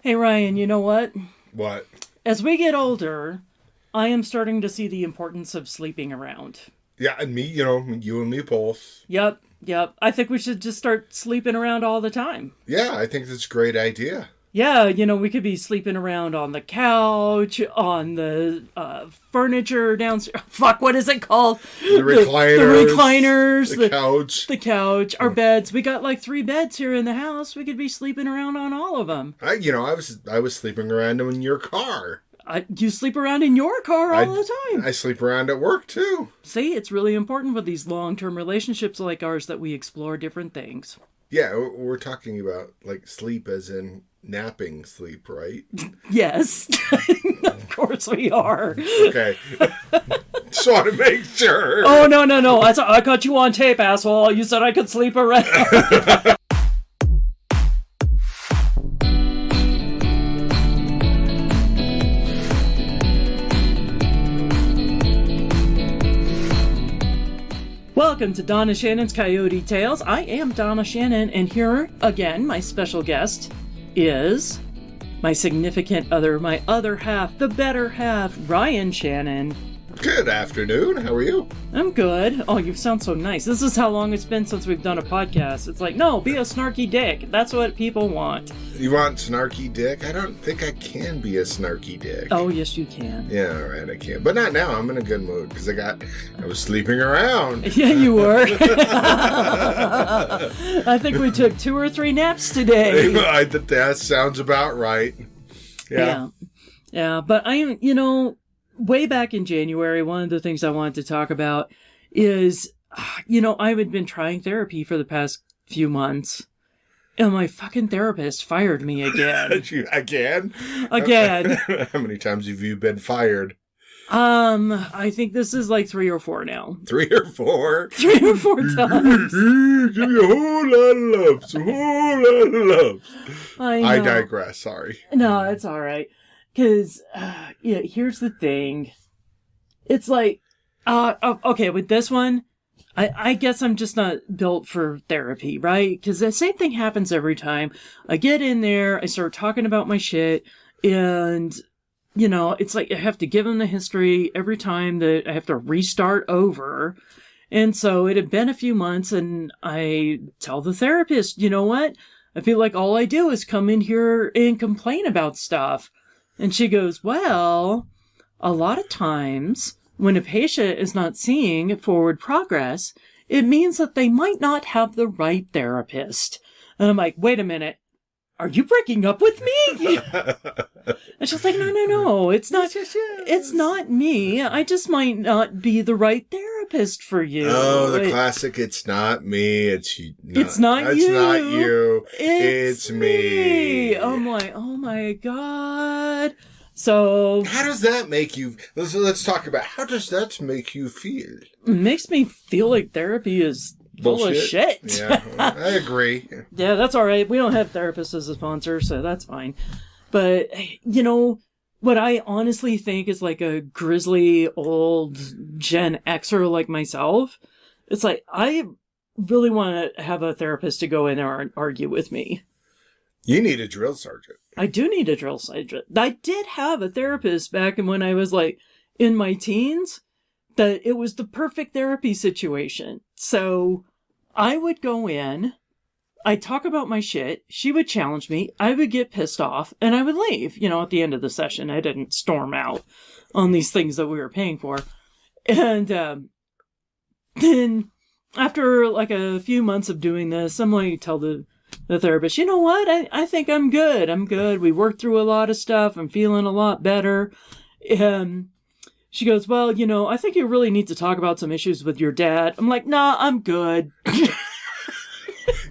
Hey Ryan, you know what? What? As we get older, I am starting to see the importance of sleeping around. Yeah, and me, you and me both. Yep. I think we should just start sleeping around all the time. Yeah, I think that's a great idea. Yeah, we could be sleeping around on the couch, on the furniture downstairs. Fuck, what is it called? The recliners. The couch. The couch. Our beds. We got like 3 beds here in the house. We could be sleeping around on all of them. I was sleeping around in your car. You sleep around in your car all the time. I sleep around at work, too. See, it's really important with these long-term relationships like ours that we explore different things. Yeah, we're talking about, like, sleep as in napping sleep, right? Yes. Of course we are. Okay. Just want to make sure. Oh, no. I caught you on tape, asshole. You said I could sleep around. Welcome to Donna Shannon's Coyote Tales. I am Donna Shannon, and here again, my special guest is my significant other, my other half, the better half, Ryan Shannon. Good afternoon. How are you? I'm good. Oh, you sound so nice. This is how long it's been since we've done a podcast. It's like, no, be a snarky dick. That's what people want. You want snarky dick? I don't think I can be a snarky dick. Oh, yes, you can. Yeah, all right, I can. But not now. I'm in a good mood because I was sleeping around. Yeah, you were. I think we took 2 or 3 naps today. That sounds about right. Yeah. Yeah, but way back in January, one of the things I wanted to talk about is, I had been trying therapy for the past few months, and my fucking therapist fired me again. Again? Again. How many times have you been fired? I think this is like 3 or 4 now. 3 or 4? 3 or 4 times. Give me a whole lot of love. I digress, sorry. No, it's all right. Because, here's the thing. It's like, okay, with this one, I guess I'm just not built for therapy, right? Because the same thing happens every time. I get in there, I start talking about my shit, and, it's like I have to give them the history every time that I have to restart over. And so it had been a few months, and I tell the therapist, you know what? I feel like all I do is come in here and complain about stuff. And she goes, well, a lot of times when a patient is not seeing forward progress, it means that they might not have the right therapist. And I'm like, wait a minute. Are you breaking up with me? And she's like, no. It's not. It's not me. I just might not be the right therapist for you. Oh, the classic. It's not me. It's not you. It's not you. It's me. I'm like, oh my God. So how does that make you? Let's talk about how does that make you feel? It makes me feel like therapy is full of shit. Yeah, I agree. Yeah, that's all right. We don't have therapists as a sponsor, so that's fine. But, what I honestly think is like a grizzly old Gen Xer like myself, it's like, I really want to have a therapist to go in there and argue with me. You need a drill sergeant. I do need a drill sergeant. I did have a therapist back when I was like in my teens, that it was the perfect therapy situation. So I would go in, I'd talk about my shit, she would challenge me, I would get pissed off, and I would leave. At the end of the session, I didn't storm out on these things that we were paying for. And then after like a few months of doing this, I'm like, tell the therapist, you know what? I think I'm good. We worked through a lot of stuff. I'm feeling a lot better. And she goes, well, I think you really need to talk about some issues with your dad. I'm like, nah, I'm good.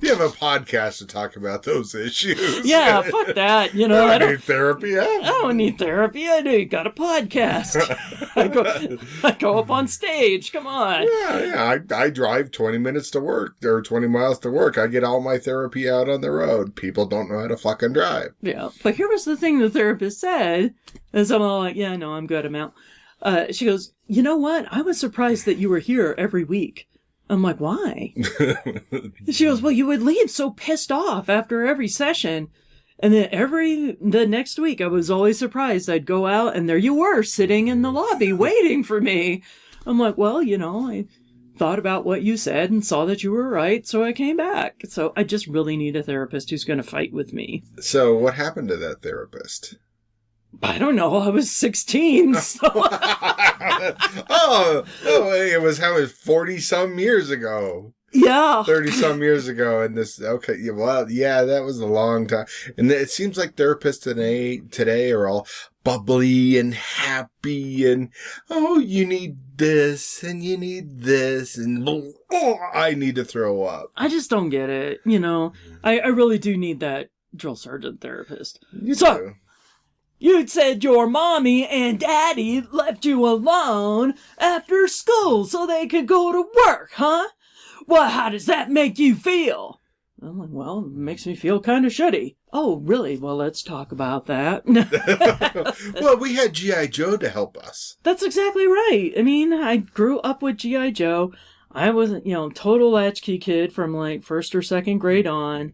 You have a podcast to talk about those issues. Yeah, fuck that. I don't need therapy. I don't need therapy. I know you got a podcast. I go up on stage. Come on. Yeah. I drive 20 minutes to work or 20 miles to work. I get all my therapy out on the road. People don't know how to fucking drive. Yeah, but here was the thing the therapist said. And so I'm all like, yeah, no, I'm good. I'm out. She goes, you know what? I was surprised that you were here every week. I'm like, why? She goes, well, you would leave so pissed off after every session. And then the next week, I was always surprised. I'd go out, and there you were, sitting in the lobby, waiting for me. I'm like, well, I thought about what you said and saw that you were right, so I came back. So I just really need a therapist who's going to fight with me. So what happened to that therapist? I don't know. I was 16. So. oh, it was 40-some years ago. Yeah. 30-some years ago. And this, okay, well, yeah, that was a long time. And it seems like therapists today are all bubbly and happy and, oh, you need this and you need this and, oh, I need to throw up. I just don't get it. I really do need that drill sergeant therapist. You do. You said your mommy and daddy left you alone after school so they could go to work, huh? Well, how does that make you feel? I'm like, well, it makes me feel kind of shitty. Oh, really? Well, let's talk about that. Well, we had G.I. Joe to help us. That's exactly right. I mean, I grew up with G.I. Joe. I was, total latchkey kid from like 1st or 2nd grade on.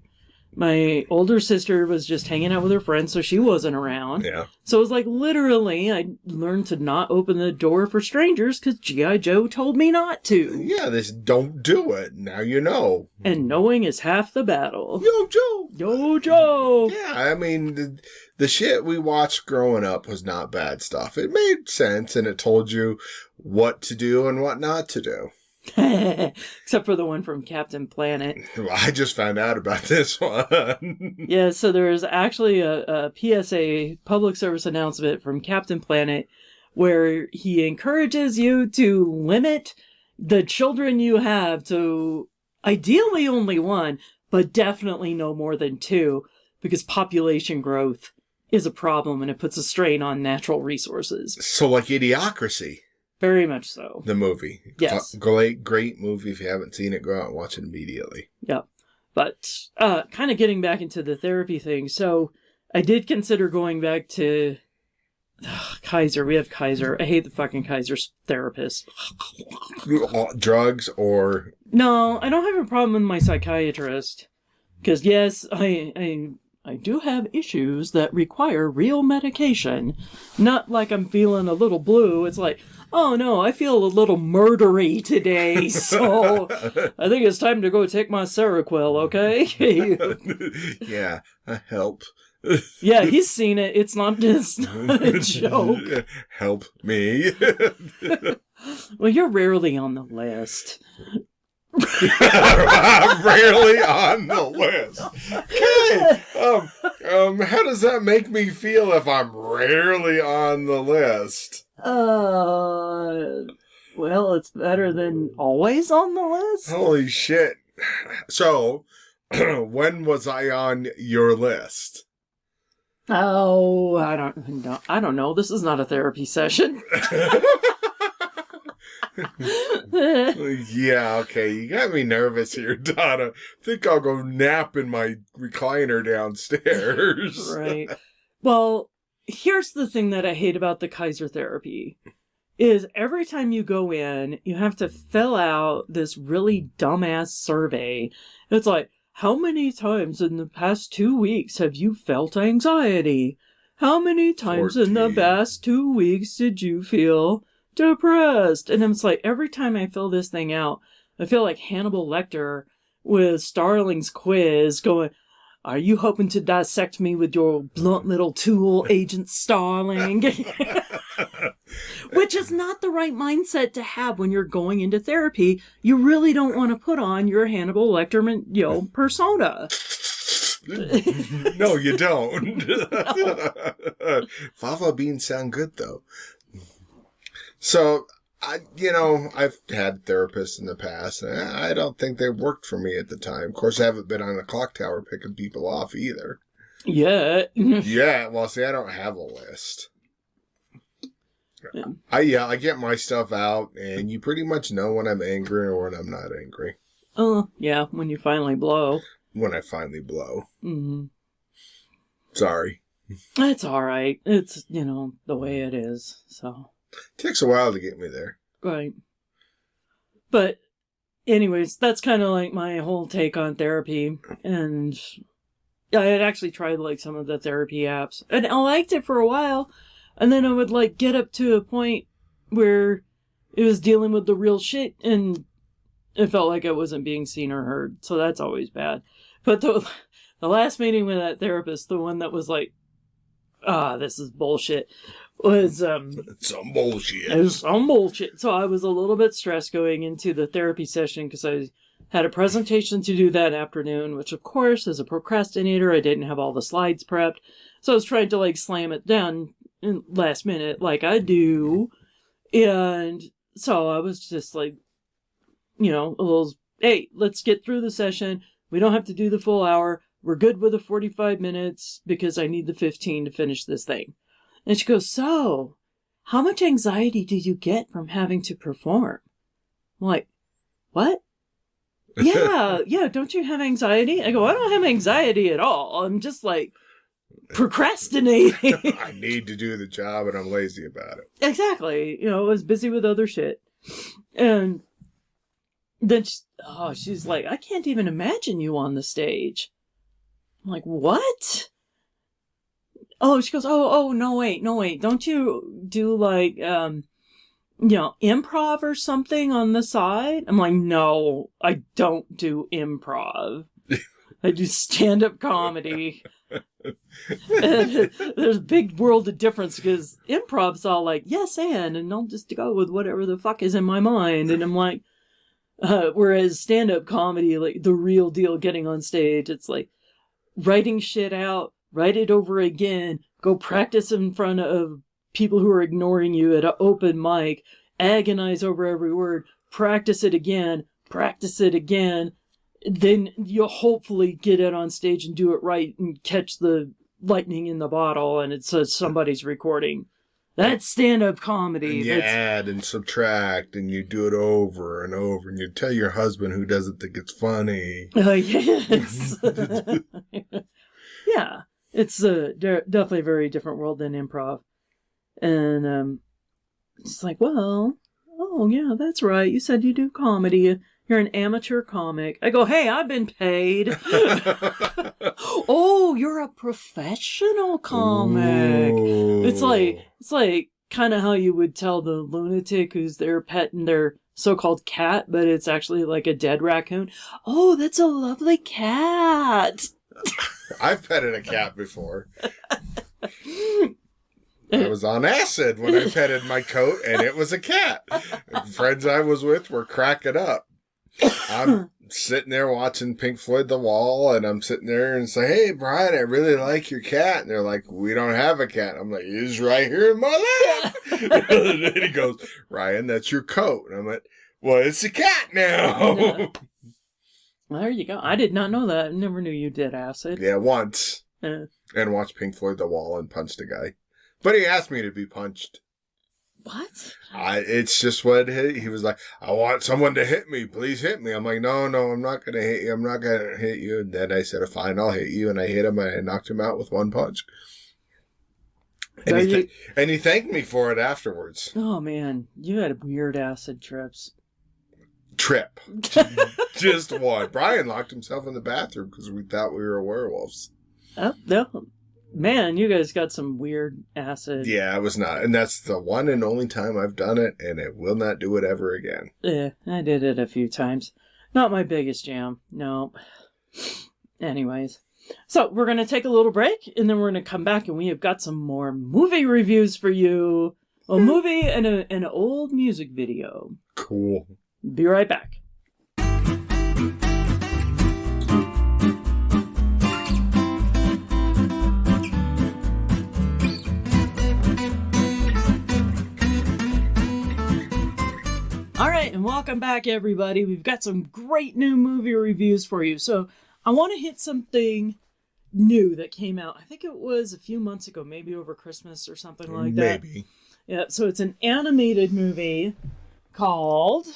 My older sister was just hanging out with her friends, so she wasn't around. Yeah. So it was like literally, I learned to not open the door for strangers because G.I. Joe told me not to. Yeah, this don't do it. Now you know. And knowing is half the battle. Yo, Joe! Yo, Joe! Yeah, I mean, the shit we watched growing up was not bad stuff. It made sense, and it told you what to do and what not to do. Except for the one from Captain Planet. Well, I just found out about this one. Yeah, so there's actually a PSA, public service announcement from Captain Planet, where he encourages you to limit the children you have to ideally only one, but definitely no more than 2, because population growth is a problem and it puts a strain on natural resources. So like Idiocracy. Very much so. The movie. Yes. Great movie. If you haven't seen it, go out and watch it immediately. Yep. But kind of getting back into the therapy thing. So I did consider going back to Kaiser. We have Kaiser. I hate the fucking Kaiser's therapist. Drugs or... No, I don't have a problem with my psychiatrist. Because yes, I do have issues that require real medication. Not like I'm feeling a little blue. It's like, oh no, I feel a little murdery today, so I think it's time to go take my Seroquel, okay? Yeah, help. Yeah, he's seen it. It's not a joke. Help me. Well, you're rarely on the list. I'm rarely on the list. Okay. How does that make me feel if I'm rarely on the list? Well, it's better than always on the list. Holy shit. So, when was I on your list? Oh, I don't know. This is not a therapy session. Yeah, okay. You got me nervous here, Donna. Think I'll go nap in my recliner downstairs. Right. Well, here's the thing that I hate about the Kaiser therapy. Is every time you go in, you have to fill out this really dumbass survey. It's like, how many times in the past 2 weeks have you felt anxiety? How many times 14. in the past 2 weeks did you feel depressed? And it's like, every time I fill this thing out, I feel like Hannibal Lecter with Starling's quiz going, are you hoping to dissect me with your blunt little tool, Agent Starling? Which is not the right mindset to have when you're going into therapy. You really don't want to put on your Hannibal Lecter, persona. No, you don't. No. Fava beans sound good, though. So, I've had therapists in the past, and I don't think they worked for me at the time. Of course, I haven't been on the clock tower picking people off either. Yeah. Yeah, well, see, I don't have a list. Yeah. I get my stuff out, and you pretty much know when I'm angry or when I'm not angry. Yeah, when you finally blow. When I finally blow. Mm-hmm. Sorry. It's alright. It's, the way it is, so... Takes a while to get me there. Right. But, anyways, that's kind of like my whole take on therapy. And I had actually tried like some of the therapy apps, and I liked it for a while, and then I would like get up to a point where it was dealing with the real shit, and it felt like I wasn't being seen or heard. So that's always bad. But the last meeting with that therapist, the one that was like, this is bullshit, was some bullshit. It was some bullshit. So I was a little bit stressed going into the therapy session because I had a presentation to do that afternoon, which of course, as a procrastinator, I didn't have all the slides prepped. So I was trying to like slam it down in last minute like I do. And so I was just like, a little, hey, let's get through the session. We don't have to do the full hour. We're good with the 45 minutes because I need the 15 to finish this thing. And she goes, so, how much anxiety do you get from having to perform? I'm like, what? Yeah, don't you have anxiety? I go, I don't have anxiety at all. I'm just like procrastinating. I need to do the job and I'm lazy about it. Exactly. I was busy with other shit. And then she's like, I can't even imagine you on the stage. I'm like, what? Oh, she goes, no, wait. Don't you do like, improv or something on the side? I'm like, no, I don't do improv. I do stand-up comedy. And there's a big world of difference because improv's all like, yes, and I'll just go with whatever the fuck is in my mind. And I'm like, whereas stand-up comedy, like the real deal getting on stage, it's like writing shit out, write it over again, go practice in front of people who are ignoring you at an open mic, agonize over every word, practice it again, then you'll hopefully get it on stage and do it right and catch the lightning in the bottle and it says somebody's recording. That's stand-up comedy. And you add and subtract and you do it over and over and you tell your husband who doesn't think it's funny. Yes. Yeah. It's definitely a very different world than improv. And it's like, well, oh yeah, that's right. You said you do comedy. You're an amateur comic. I go, hey, I've been paid. Oh, you're a professional comic. Ooh. It's like kind of how you would tell the lunatic who's their pet and their so-called cat, but it's actually like a dead raccoon. Oh, that's a lovely cat. I've petted a cat before. I was on acid when I petted my coat, and it was a cat. And friends I was with were cracking up. I'm sitting there watching Pink Floyd The Wall, and I'm sitting there and say, hey, Brian, I really like your cat. And they're like, we don't have a cat. I'm like, he's right here in my lap. And then he goes, Ryan, that's your coat. And I'm like, well, it's a cat now. No. Well, there you go. I did not know that. I never knew you did acid. Yeah, once. And watched Pink Floyd The Wall and punched a guy. But he asked me to be punched. What? It's just what he was like, I want someone to hit me. Please hit me. I'm like, no, I'm not going to hit you. I'm not going to hit you. And then I said, fine, I'll hit you. And I hit him and I knocked him out with one punch. And, he thanked me for it afterwards. Oh, man. You had weird acid trips. Trip. Just one. Brian locked himself in the bathroom because we thought we were werewolves. Oh, no. Man, you guys got some weird acid. Yeah, I was not. And that's the one and only time I've done it, and it will not do it ever again. Yeah, I did it a few times. Not my biggest jam. No. Anyways. So, we're going to take a little break, and then we're going to come back, and we have got some more movie reviews for you. A movie and an old music video. Cool. Be right back. All right, and welcome back, everybody. We've got some great new movie reviews for you. So I want to hit something new that came out. I think it was a few months ago, maybe over Christmas or something like that. Maybe. Yeah, so it's an animated movie called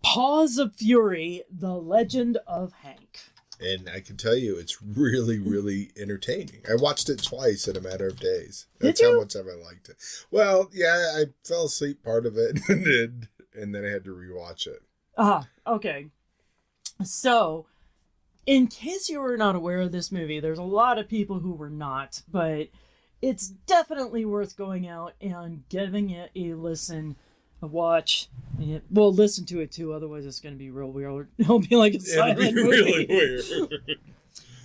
Paws of Fury, The Legend of Hank. And I can tell you, it's really, really entertaining. I watched it twice in a matter of days. That's how much I liked it. Well, yeah, I fell asleep part of it and then I had to rewatch it. Okay. So, in case you were not aware of this movie, there's a lot of people who were not, but it's definitely worth going out and giving it a listen, a watch. Well, listen to it too, otherwise it's going to be real weird. It'll be like a silent movie. Really weird.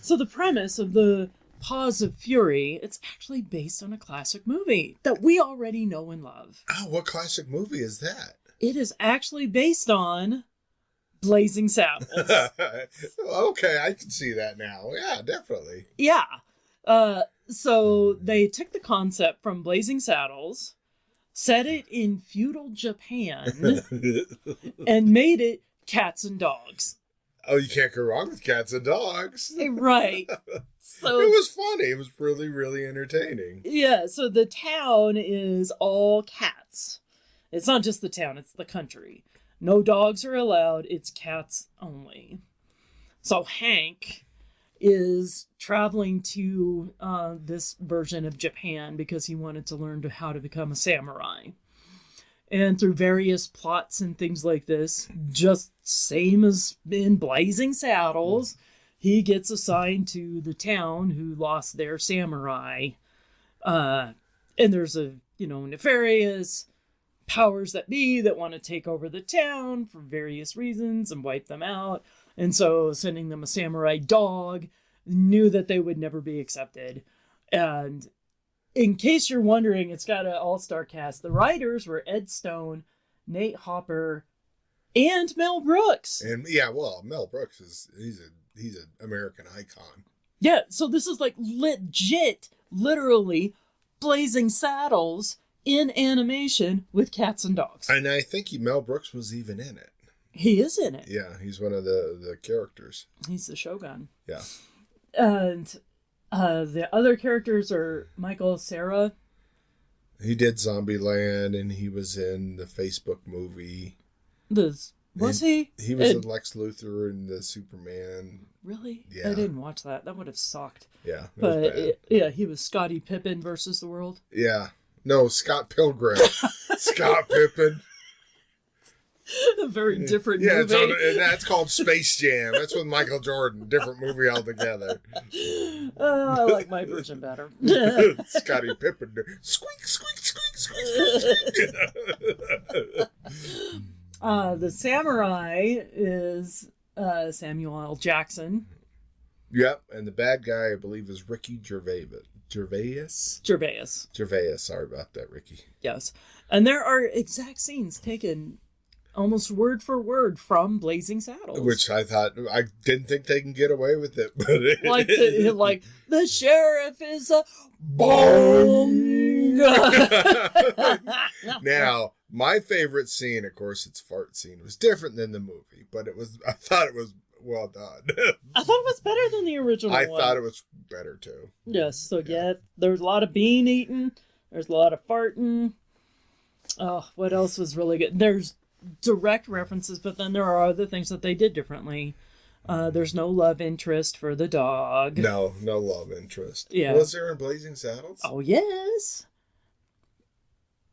So the premise of the Paws of Fury, it's actually based on a classic movie that we already know and love. Oh, what classic movie is that? It is actually based on Blazing Saddles. Okay, I can see that now. Yeah, definitely. Yeah. So they took the concept from Blazing Saddles, set it in feudal Japan, and made it cats and dogs. Oh, you can't go wrong with cats and dogs. Right. So it was funny. It was really, really entertaining. Yeah, so the town is all cats. It's not just the town, it's the country. No dogs are allowed, it's cats only. So Hank is traveling to this version of Japan because he wanted to learn how to become a samurai. And through various plots and things like this, just same as in Blazing Saddles, he gets assigned to the town who lost their samurai. And there's nefarious powers that be that want to take over the town for various reasons and wipe them out. And so sending them a samurai dog, knew that they would never be accepted. And in case you're wondering, it's got an all-star cast. The writers were Ed Stone, Nate Hopper, and Mel Brooks. And yeah, well, Mel Brooks he's an American icon. Yeah, so this is like legit, literally Blazing Saddles in animation with cats and dogs. And I think Mel Brooks was even in it. He is in it. Yeah, he's one of the characters. He's the Shogun. Yeah. And the other characters are Michael Cera. He did Zombieland, and he was in the Facebook movie. Was he? He was in Lex Luthor in the Superman. Really? Yeah. I didn't watch that. That would have sucked. Yeah. But he was Scottie Pippen versus the world. Yeah. No, Scott Pilgrim. Scott Pippen. A very different movie. And that's called Space Jam. That's with Michael Jordan. Different movie altogether. I like my version better. Scottie Pippen. Squeak, squeak, squeak, squeak, squeak. The samurai is Samuel L. Jackson. Yep, and the bad guy, I believe, is Ricky Gervais. Gervais. Sorry about that, Ricky. Yes. And there are exact scenes taken almost word for word from Blazing Saddles. Which I didn't think they can get away with it. But like the sheriff is a bong. Now, my favorite scene, of course, its fart scene, was different than the movie, but I thought it was well done. I thought it was better than the original one. I thought it was better too. Yes, so yeah, there's a lot of bean eating, there's a lot of farting. Oh, what else was really good? There's direct references, but then there are other things that they did differently. There's no love interest for the dog. No love interest. Yeah. Was there in Blazing Saddles? Oh, yes.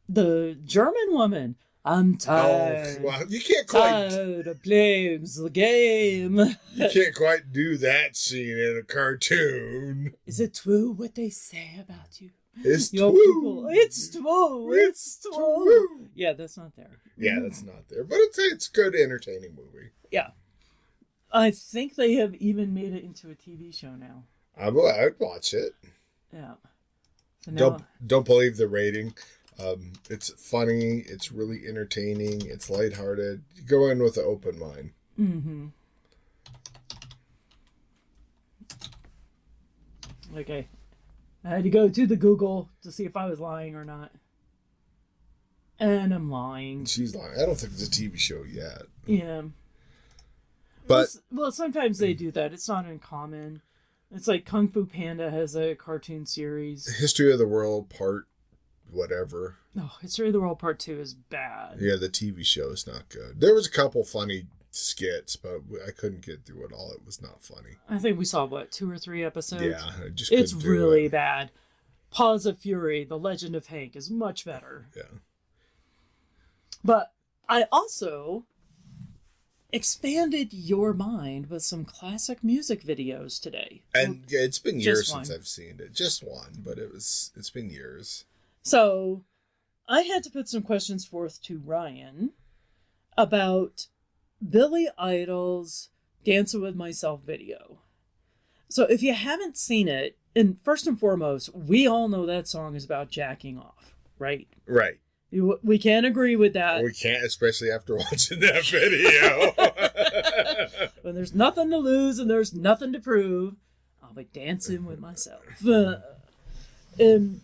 The German woman. I'm tired. Oh, well, you can't quite. Tired of playing the game. You can't quite do that scene in a cartoon. Is it true what they say about you? It's Your true. people. It's true. It's true. Yeah, that's not there. Yeah, that's not there. But it's a good, entertaining movie. Yeah. I think they have even made it into a TV show now. I'd watch it. Yeah. So now, don't believe the rating. It's funny. It's really entertaining. It's lighthearted. You go in with an open mind. Mm-hmm. Okay. I had to go to the Google to see if I was lying or not. And I'm lying. She's lying. I don't think it's a TV show yet. Yeah. But well, sometimes they do that. It's not uncommon. It's like Kung Fu Panda has a cartoon series. History of the World Part whatever. Oh, History of the World Part 2 is bad. Yeah, the TV show is not good. There was a couple funny skits, but I couldn't get through it all. It was not funny. I think we saw, 2 or 3 episodes? Yeah, I just it's couldn't do really it. bad. Paws of Fury, The Legend of Hank is much better. Yeah. But I also expanded your mind with some classic music videos today. And yeah, it's been years Just since one. I've seen it. Just one, but it's been years. So I had to put some questions forth to Ryan about Billy Idol's Dancing with Myself video. So if you haven't seen it, and first and foremost, we all know that song is about jacking off, right? Right. We can't agree with that. We can't, especially after watching that video. When there's nothing to lose and there's nothing to prove, I'll be dancing with myself. And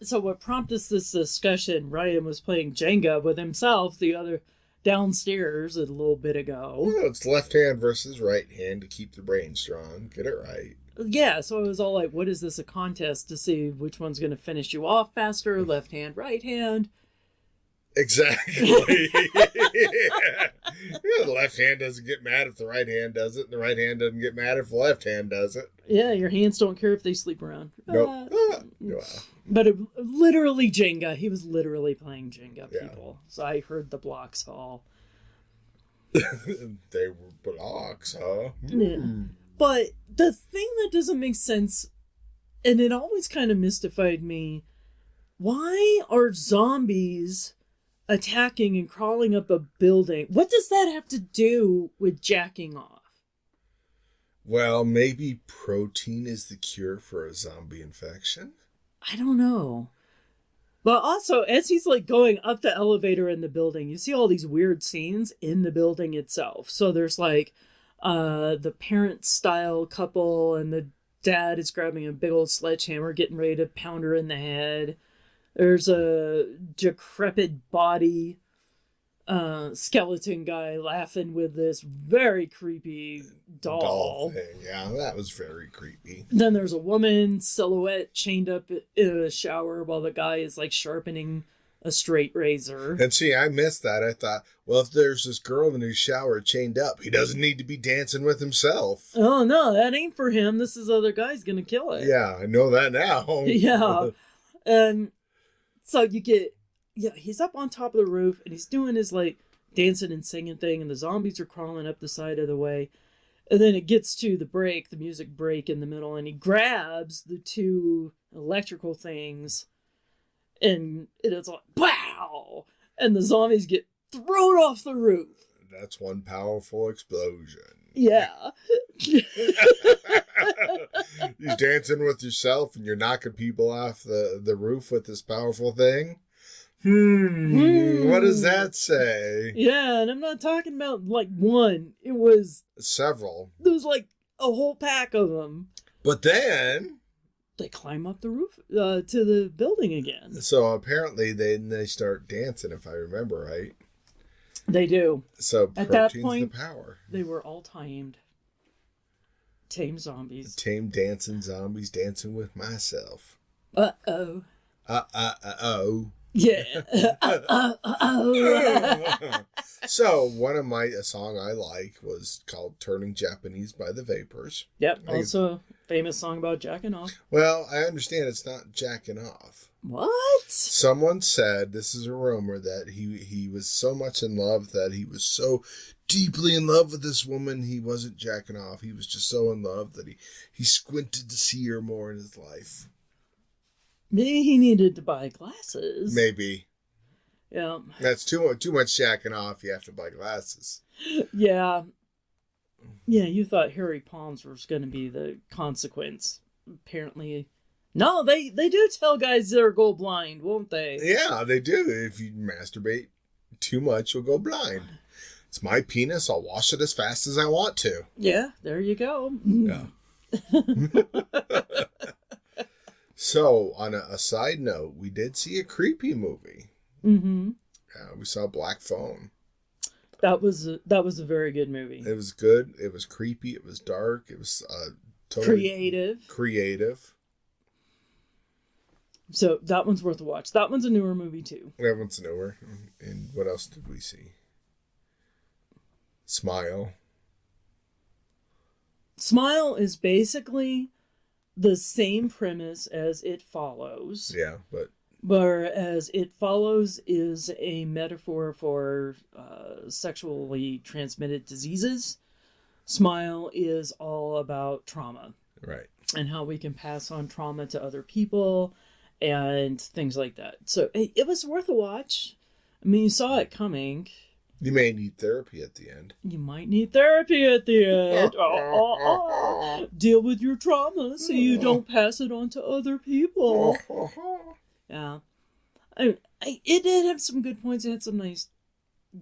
so what prompted this discussion, Ryan was playing Jenga with himself the other downstairs a little bit ago. Well, it's left hand versus right hand to keep the brain strong. Get it right. Yeah, so it was all like, what is this, a contest to see which one's going to finish you off faster, left hand, right hand? Exactly. Yeah, the left hand doesn't get mad if the right hand does it, and the right hand doesn't get mad if the left hand does it. Yeah, your hands don't care if they sleep around. Nope. Wow. But it, literally Jenga. He was literally playing Jenga, Yeah. people. So I heard the blocks fall. They were blocks, huh? Yeah. But the thing that doesn't make sense, and it always kind of mystified me, why are zombies attacking and crawling up a building? What does that have to do with jacking off? Well, maybe protein is the cure for a zombie infection? I don't know. But also, as he's like going up the elevator in the building, you see all these weird scenes in the building itself. So there's like the parent-style couple, and the dad is grabbing a big old sledgehammer, getting ready to pound her in the head. There's a decrepit body skeleton guy laughing with this very creepy doll. Thing. Yeah, that was very creepy. Then there's a woman silhouette chained up in a shower while the guy is like sharpening a straight razor. And see, I missed that. I thought, well, if there's this girl in his shower chained up, he doesn't need to be dancing with himself. Oh no, that ain't for him. This is other guy's gonna kill it. Yeah, I know that now. Yeah. And so you get, yeah, he's up on top of the roof and he's doing his like dancing and singing thing, and the zombies are crawling up the side of the way. And then it gets to the break, the music break in the middle, and he grabs the two electrical things, and it's like, pow! And the zombies get thrown off the roof. That's one powerful explosion. Yeah. You're dancing with yourself and you're knocking people off the roof with this powerful thing. What does that say? Yeah, and I'm not talking about like one. It was Several. there was like a whole pack of them. But then, They climb up the roof to the building again. so apparently they start dancing, if I remember right. They do. So At that protein's point- the power. They were all tamed. Tame zombies. Tame dancing zombies dancing with myself. Uh-oh. Oh. Yeah. Uh-oh. So a song I like was called Turning Japanese by the Vapors. Yep. Also, famous song about jacking off. Well, I understand it's not jacking off. What? Someone said, this is a rumor, that he was so much in love, that he was so deeply in love with this woman, he wasn't jacking off. He was just so in love that he squinted to see her more in his life. Maybe he needed to buy glasses. Maybe. Yeah. That's too much jacking off. You have to buy glasses. Yeah. Yeah, you thought hairy palms was going to be the consequence. Apparently. No, they do tell guys they'll go blind, won't they? Yeah, they do. If you masturbate too much, you'll go blind. It's my penis. I'll wash it as fast as I want to. Yeah, there you go. Yeah. So, on a side note, we did see a creepy movie. Mm-hmm. We saw Black Phone. That was a very good movie. It was good. It was creepy. It was dark. It was totally creative. So that one's worth a watch. That one's a newer movie too. That one's newer. And what else did we see? Smile. Smile is basically the same premise as It Follows. Yeah, but Whereas It Follows is a metaphor for sexually transmitted diseases. Smile is all about trauma. Right. And how we can pass on trauma to other people and things like that. So it was worth a watch. I mean, you saw it coming. You may need therapy at the end. You might need therapy at the end. Deal with your trauma so you don't pass it on to other people. Yeah. It did have some good points. It had some nice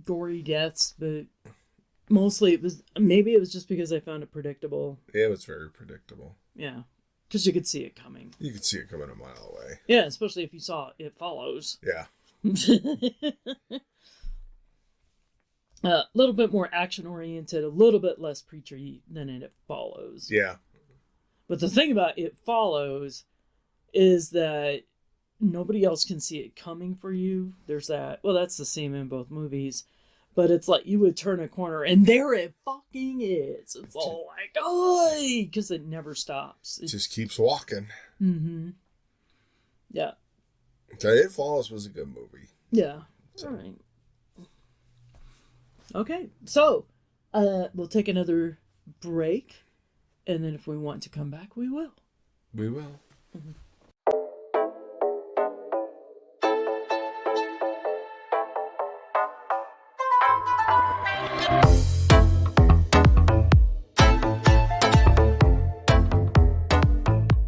gory deaths, but mostly it was just because I found it predictable. Yeah, it was very predictable. Yeah. Because you could see it coming. You could see it coming a mile away. Yeah, especially if you saw It Follows. Yeah. A little bit more action-oriented, a little bit less preachy than It Follows. Yeah. But the thing about It Follows is that nobody else can see it coming for you. There's that. Well, that's the same in both movies. But it's like you would turn a corner and there it fucking is. It's all like, oh, because it never stops. It just keeps walking. Mm-hmm. Yeah. So It Follows was a good movie. Yeah. So. All right. Okay. So, we'll take another break. And then if we want to come back, we will. We will. Mm-hmm.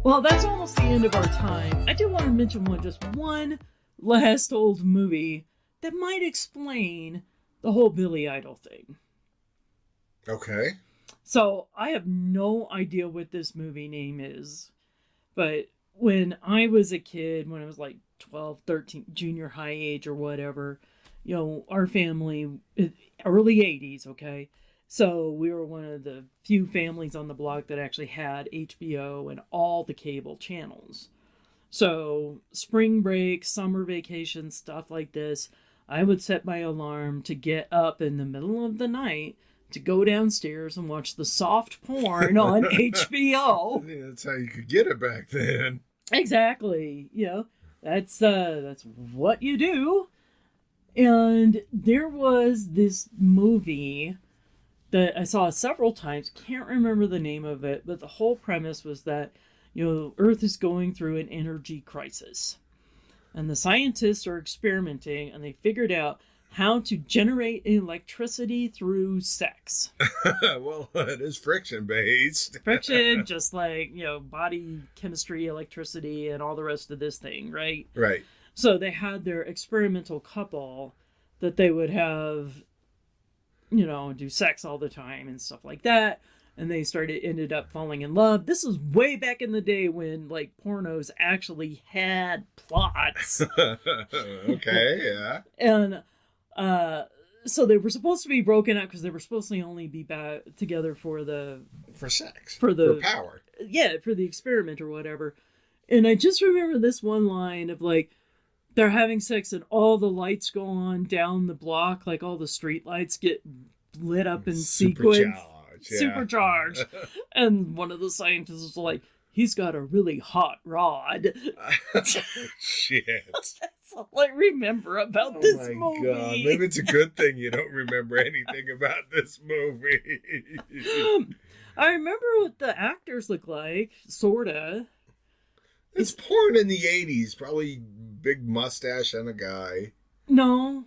Well, that's almost the end of our time. I do want to mention one last old movie that might explain the whole Billy Idol thing. Okay. So, I have no idea what this movie name is, but when I was a kid, when I was like 12, 13, junior high age or whatever, you know, our family, early 80s, okay? So we were one of the few families on the block that actually had HBO and all the cable channels. So spring break, summer vacation, stuff like this, I would set my alarm to get up in the middle of the night to go downstairs and watch the soft porn on HBO. Yeah, that's how you could get it back then. Exactly. You know, that's what you do. And there was this movie that I saw several times. Can't remember the name of it, but the whole premise was that, you know, Earth is going through an energy crisis. And the scientists are experimenting, and they figured out how to generate electricity through sex. Well, it is friction-based. Friction, just like, you know, body chemistry, electricity, and all the rest of this thing, right? Right. So they had their experimental couple that they would have, you know, do sex all the time and stuff like that. And they ended up falling in love. This was way back in the day when, like, pornos actually had plots. Okay, yeah. And so they were supposed to be broken up because they were supposed to only be together for sex. For power. Yeah, for the experiment or whatever. And I just remember this one line of, like, they're having sex and all the lights go on down the block, like all the street lights get lit up in sequence. Supercharged. And one of the scientists was like, he's got a really hot rod. Shit. That's all I remember about this movie. Oh my God. Maybe it's a good thing you don't remember anything about this movie. I remember what the actors look like, sorta. It's porn in the 80s. Probably big mustache and a guy. No.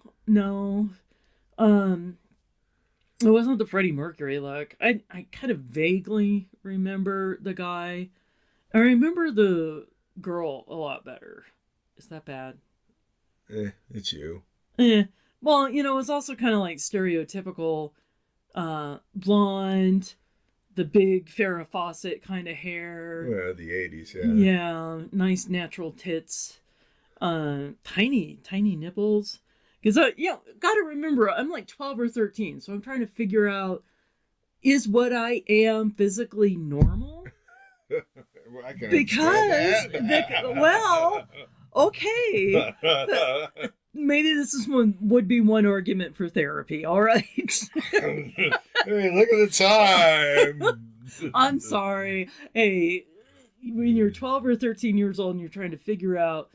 It wasn't the Freddie Mercury look. I kind of vaguely remember the guy. I remember the girl a lot better. Is that bad? It's you. Well, you know, it was also kind of like stereotypical blonde, the big Farrah Fawcett kind of hair. Well, the 80s, yeah. Yeah, nice natural tits. Tiny nipples. Because, gotta remember, I'm like 12 or 13, so I'm trying to figure out, is what I am physically normal? I can because, well, okay. Maybe this would be one argument for therapy, all right? Hey, look at the time. I'm sorry. Hey, when you're 12 or 13 years old and you're trying to figure out,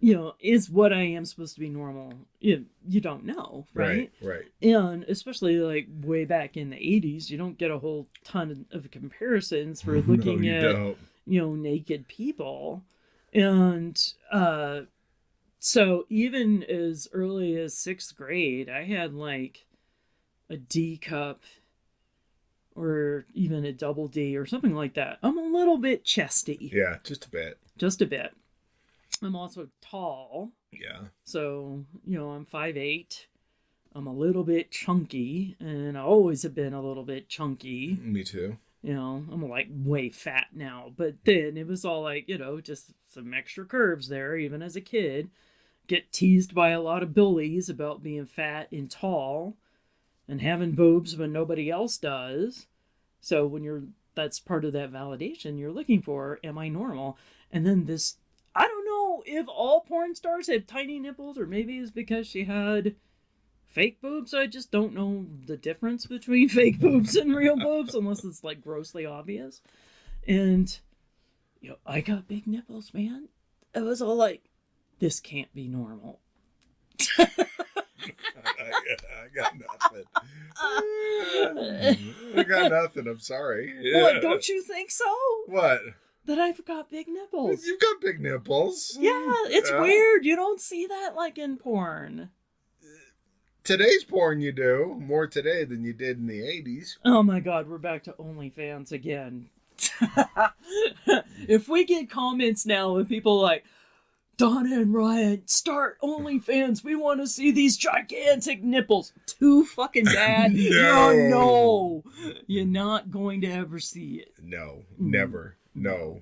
is what I am supposed to be normal? You don't know, right? Right. And especially like way back in the 80s, you don't get a whole ton of comparisons for looking No, you at, don't. naked people. And so even as early as 6th grade, I had like a D cup or even a double D or something like that. I'm a little bit chesty. Yeah, just a bit. Just a bit. I'm also tall. Yeah. So, I'm 5'8". I'm a little bit chunky, and I always have been a little bit chunky. Me too. I'm like way fat now. But then it was all like, just some extra curves there, even as a kid. Get teased by a lot of bullies about being fat and tall and having boobs when nobody else does. So that's part of that validation you're looking for. Am I normal? And then this, I don't know if all porn stars have tiny nipples, or maybe it's because she had fake boobs. I just don't know the difference between fake boobs and real boobs, unless it's like grossly obvious. And, I got big nipples, man. It was all like, this can't be normal. I got nothing. I got nothing. I'm sorry. What, don't you think so? What? That I've got big nipples. You've got big nipples. Yeah, it's weird. You don't see that like in porn. Today's porn you do. More today than you did in the 80s. Oh my god, we're back to OnlyFans again. If we get comments now with people like, Donna and Ryan, start OnlyFans. We want to see these gigantic nipples. Too fucking bad. No. You're not going to ever see it. No. Never. No.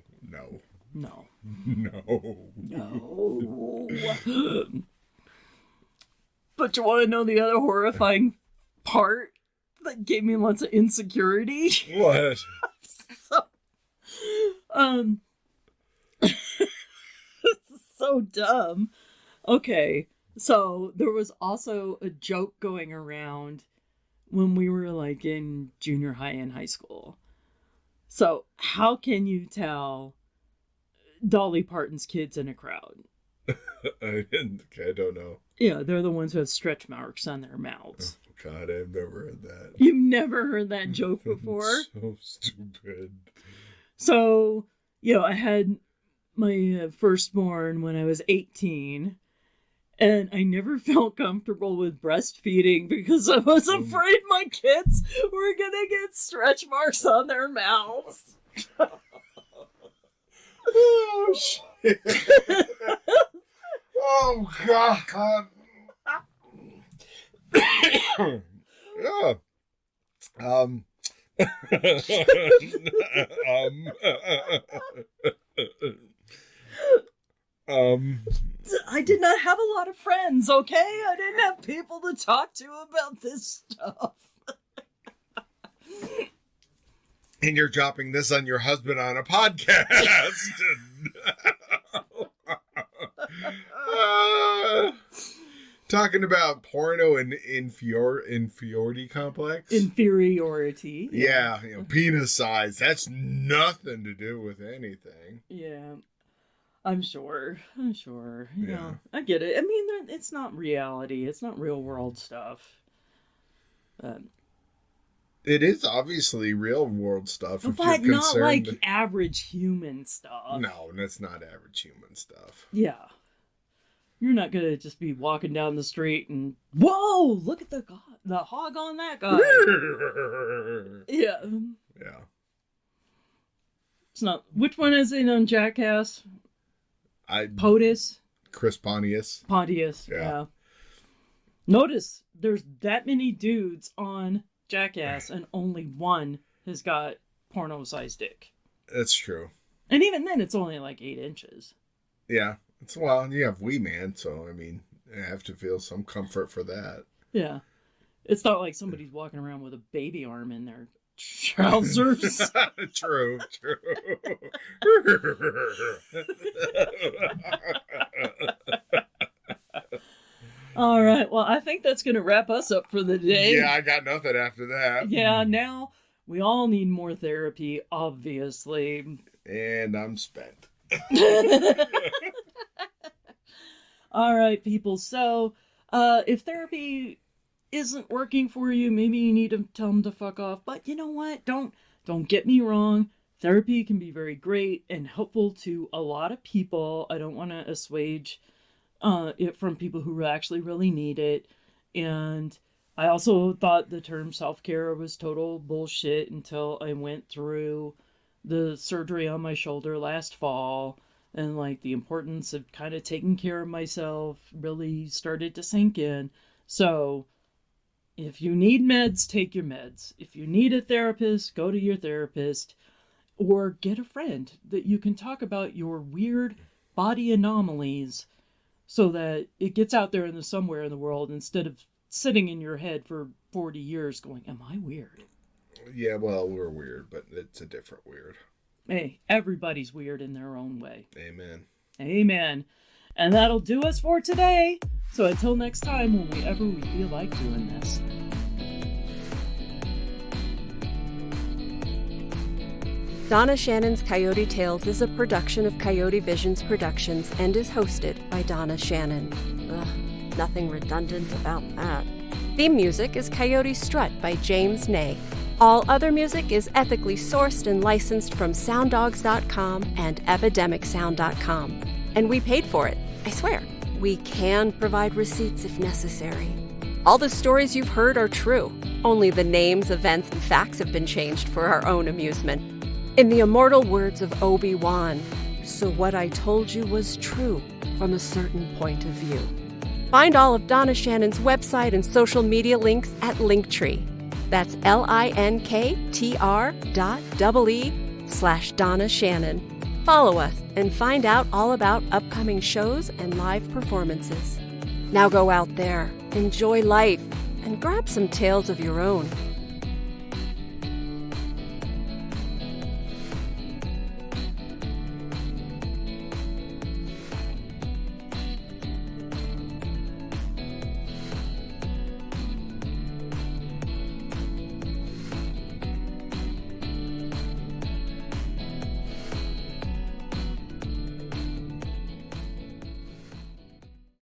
But you want to know the other horrifying part that gave me lots of insecurity? What? So dumb. Okay, so there was also a joke going around when we were like in junior high and high school. So how can you tell Dolly Parton's kids in a crowd? I don't know. Yeah, they're the ones who have stretch marks on their mouths. Oh, God, I've never heard that. You've never heard that joke before? So stupid. So, I had my firstborn when I was 18, and I never felt comfortable with breastfeeding because I was afraid my kids were gonna get stretch marks on their mouths. Oh, shit. Oh, God. Yeah. I did not have a lot of friends, okay? I didn't have people to talk to about this stuff. And you're dropping this on your husband on a podcast. Talking about porno and inferiority complex. Inferiority. Yeah, penis size. That's nothing to do with anything. Yeah. I'm sure. Yeah. I get it. I mean, it's not reality. It's not real world stuff. It is obviously real world stuff. But not like average human stuff. No, that's not average human stuff. Yeah. You're not going to just be walking down the street and, whoa, look at the hog on that guy. Yeah. Yeah. It's not. Which one is it on Jackass? POTUS? Chris Pontius. Pontius, yeah. Notice there's that many dudes on Jackass and only one has got porno-sized dick. That's true. And even then, it's only like 8 inches. Yeah. Well, you have Wee Man, so, I mean, I have to feel some comfort for that. Yeah. It's not like somebody's walking around with a baby arm in their trousers. True. All right. Well, I think that's going to wrap us up for the day. Yeah, I got nothing after that. Yeah, now we all need more therapy, obviously. And I'm spent. All right, people. So, if therapy isn't working for you, maybe you need to tell them to fuck off. But you know what? Don't get me wrong. Therapy can be very great and helpful to a lot of people. I don't want to assuage it from people who actually really need it. And I also thought the term self-care was total bullshit until I went through the surgery on my shoulder last fall, and like the importance of kind of taking care of myself really started to sink in. So if you need meds, take your meds. If you need a therapist, go to your therapist, or get a friend that you can talk about your weird body anomalies so that it gets out there in the somewhere in the world instead of sitting in your head for 40 years going, am I weird? Yeah, well, we're weird, but it's a different weird. Hey, everybody's weird in their own way. Amen. Amen. And that'll do us for today. So until next time, whenever we feel like doing this. Donna Shannon's Coyote Tales is a production of Coyote Visions Productions and is hosted by Donna Shannon. Ugh, nothing redundant about that. Theme music is Coyote Strut by James Ney. All other music is ethically sourced and licensed from sounddogs.com and epidemicsound.com. And we paid for it, I swear. We can provide receipts if necessary. All the stories you've heard are true. Only the names, events, and facts have been changed for our own amusement. In the immortal words of Obi-Wan, so what I told you was true from a certain point of view. Find all of Donna Shannon's website and social media links at Linktree. That's linktr.ee/Donna Shannon. Follow us and find out all about upcoming shows and live performances. Now go out there, enjoy life, and grab some tales of your own.